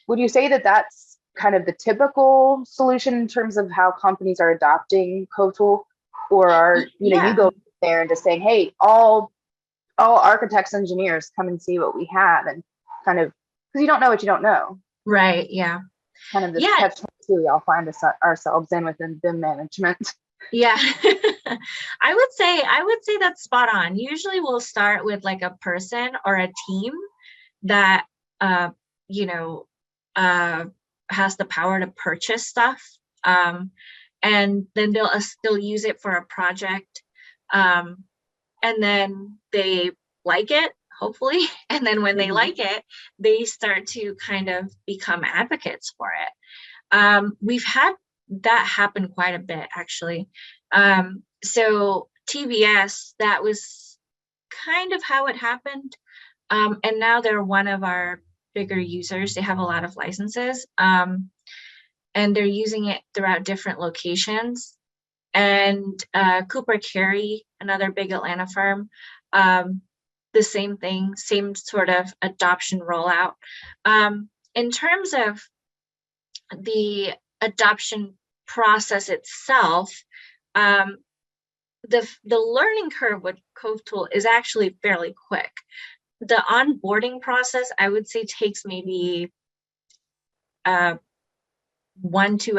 Would you say that that's kind of the typical solution in terms of how companies are adopting Cove Tool? Or are, you go there and just saying, hey, all architects, engineers, come and see what we have, and kind of, because you don't know what you don't know. Right, yeah. Kind of this catch-22 we all find ourselves in within BIM management. Yeah. I would say that's spot on. Usually we'll start with like a person or a team that has the power to purchase stuff, and then they'll use it for a project, and then they like it, hopefully, and then when they like it, they start to kind of become advocates for it. We've had that happen quite a bit, actually. So TBS, that was kind of how it happened, and now they're one of our bigger users. They have a lot of licenses, and they're using it throughout different locations. And Cooper Carey, another big Atlanta firm, the same thing, same sort of adoption rollout. In terms of the adoption process itself, the learning curve with Cove Tool is actually fairly quick. The onboarding process, I would say, takes maybe 1-2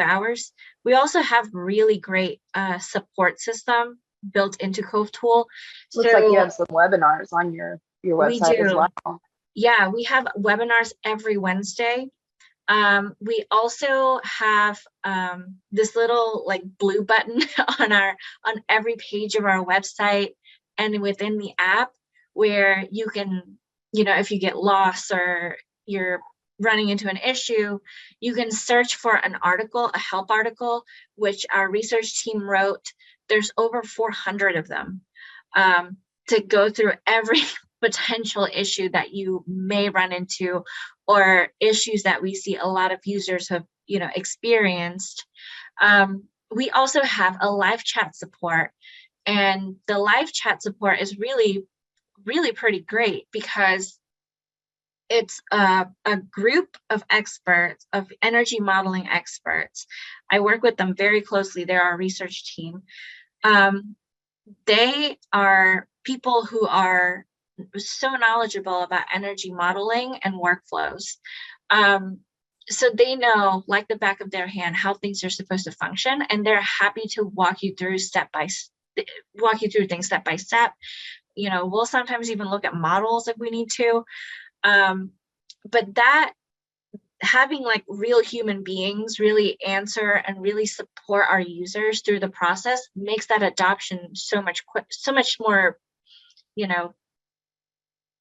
hours. We also have really great support system built into Cove Tool. Looks like you have some webinars on your website as well. Yeah, we have webinars every Wednesday. We also have this little like blue button on every page of our website and within the app, where you can, if you get lost or you're running into an issue, you can search for an article, a help article, which our research team wrote. There's over 400 of them to go through every potential issue that you may run into, or issues that we see a lot of users have, experienced. We also have a live chat support, and the live chat support is really, really pretty great, because it's a group of experts, of energy modeling experts. I work with them very closely. They're our research team. They are people who are so knowledgeable about energy modeling and workflows. So they know, like the back of their hand, how things are supposed to function, and they're happy to walk you through things step by step. We'll sometimes even look at models if we need to. But that having like real human beings really answer and really support our users through the process makes that adoption so much more, you know,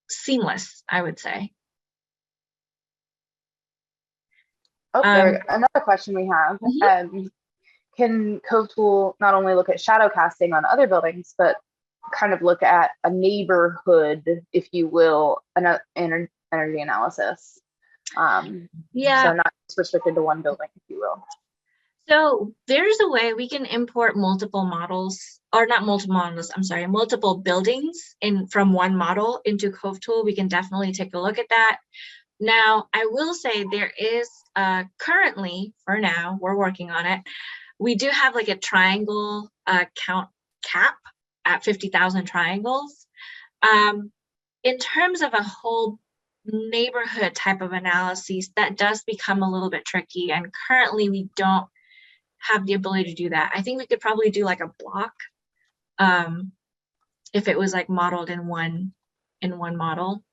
seamless, I would say. Okay, another question we have. Can Cove Tool not only look at shadow casting on other buildings, but kind of look at a neighborhood, if you will, an energy analysis? Yeah. So not just restricted to one building, if you will. So there's a way we can import multiple models, or not multiple models, I'm sorry, multiple buildings from one model into Cove Tool. We can definitely take a look at that. Now, I will say there is currently, for now, we're working on it. We do have like a triangle count cap at 50,000 triangles. In terms of a whole neighborhood type of analysis, that does become a little bit tricky. And currently we don't have the ability to do that. I think we could probably do like a block if it was like modeled in one model.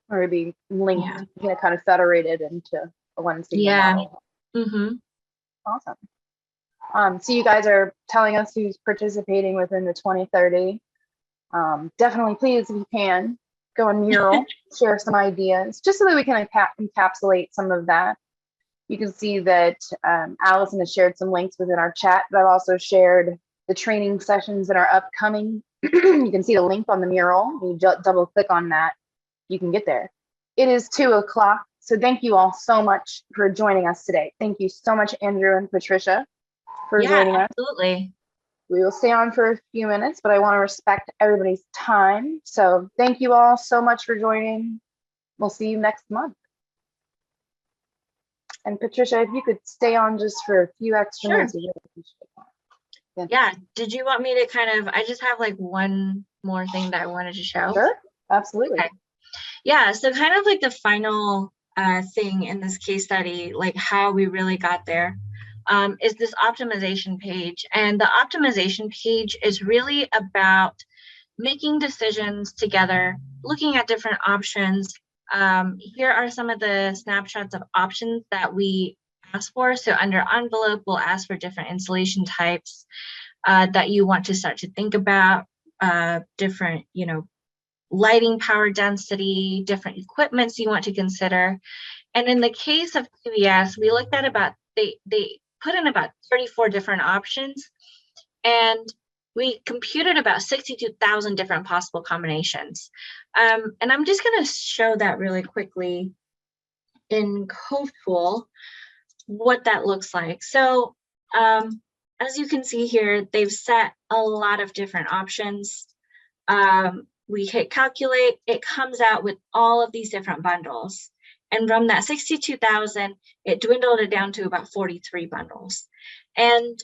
Or it'd be linked, you know, kind of federated into one single model. Awesome. So you guys are telling us who's participating within the 2030. Definitely, please, if you can, go on Mural, share some ideas, just so that we can encapsulate some of that. You can see that Allison has shared some links within our chat, but I've also shared the training sessions that are upcoming. You can see the link on the mural. You double click on that, you can get there. It is 2 o'clock, so thank you all so much for joining us today. Thank you so much, Andrew and Patricia, for joining us. Absolutely. We will stay on for a few minutes, but I want to respect everybody's time. So thank you all so much for joining. We'll see you next month. And Patricia, if you could stay on just for a few extra minutes. Yeah, did you want me to kind of, I just have like one more thing that I wanted to show. Sure, absolutely. Okay. Yeah, so kind of like the final thing in this case study, like how we really got there, is this optimization page. And the optimization page is really about making decisions together, looking at different options. Here are some of the snapshots of options that we ask for. So under envelope, we'll ask for different installation types that you want to start to think about, different, you know, lighting power density, different equipments you want to consider. And in the case of TBS, we looked at about, they put in about 34 different options, and we computed about 62,000 different possible combinations. And I'm just going to show that really quickly in Cove Tool, what that looks like. So as you can see here, they've set a lot of different options. We hit calculate, it comes out with all of these different bundles. And from that 62,000, it dwindled it down to about 43 bundles. And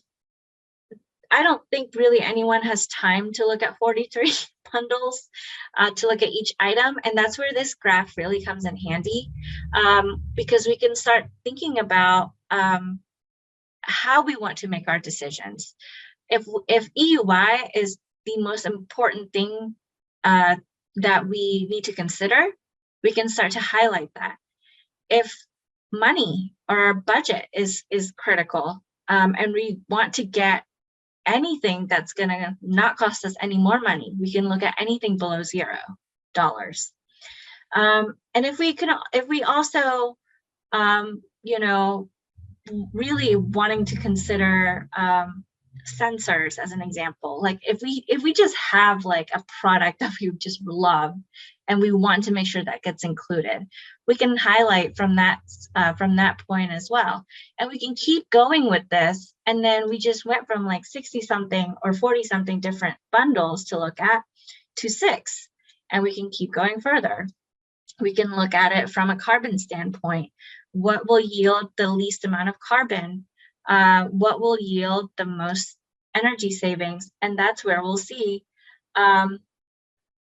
I don't think really anyone has time to look at 43 bundles to look at each item. And that's where this graph really comes in handy, because we can start thinking about how we want to make our decisions. If EUI is the most important thing that we need to consider, we can start to highlight that. If money or our budget is critical, and we want to get anything that's going to not cost us any more money, we can look at anything below $0. And if we also, you know, really wanting to consider sensors as an example, like if we just have like a product that we just love and we want to make sure that gets included, we can highlight from that point as well. And we can keep going with this. And then we just went from like 60 something or 40 something different bundles to look at to 6, and we can keep going further. We can look at it from a carbon standpoint. What will yield the least amount of carbon? What will yield the most energy savings? And that's where we'll see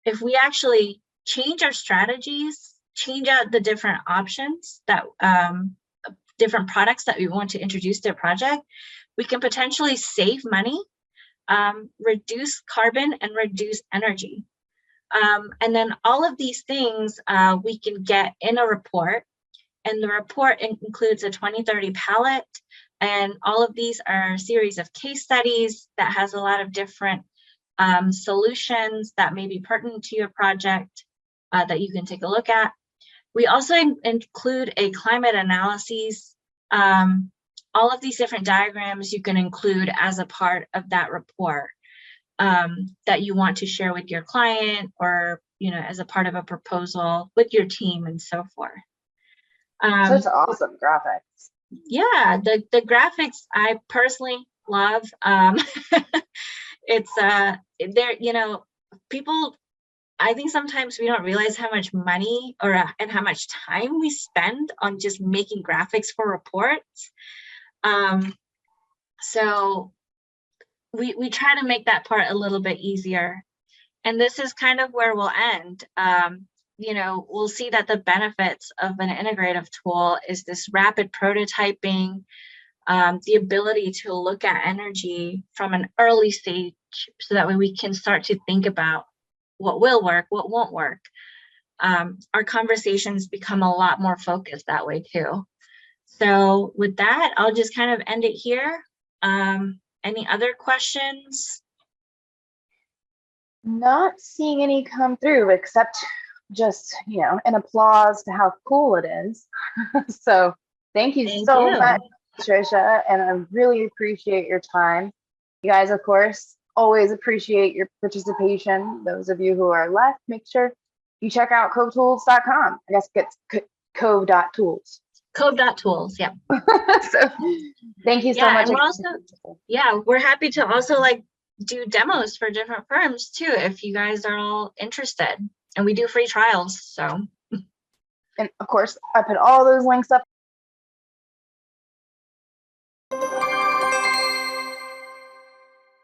if we actually change our strategies, change out the different options that different products that we want to introduce to a project, we can potentially save money, reduce carbon, and reduce energy. And then all of these things we can get in a report, and the report includes a 2030 palette. And all of these are a series of case studies that has a lot of different solutions that may be pertinent to your project that you can take a look at. We also include a climate analysis. All of these different diagrams you can include as a part of that report that you want to share with your client, or as a part of a proposal with your team and so forth. Such awesome graphics. Yeah, the graphics I personally love. It's people, I think sometimes we don't realize how much money and how much time we spend on just making graphics for reports. So we try to make that part a little bit easier. And this is kind of where we'll end. We'll see that the benefits of an integrative tool is this rapid prototyping, the ability to look at energy from an early stage, so that way we can start to think about what will work, what won't work. Our conversations become a lot more focused that way too. So with that, I'll just kind of end it here. Any other questions? Not seeing any come through, except just, an applause to how cool it is. So thank you so much, Patricia, and I really appreciate your time. You guys, of course, always appreciate your participation. Those of you who are left, make sure you check out covetools.com. I guess it's cove.tools. Cove.tools, yeah. So thank you so much. And we're happy to also do demos for different firms too, if you guys are all interested. And we do free trials, so. And of course, I put all those links up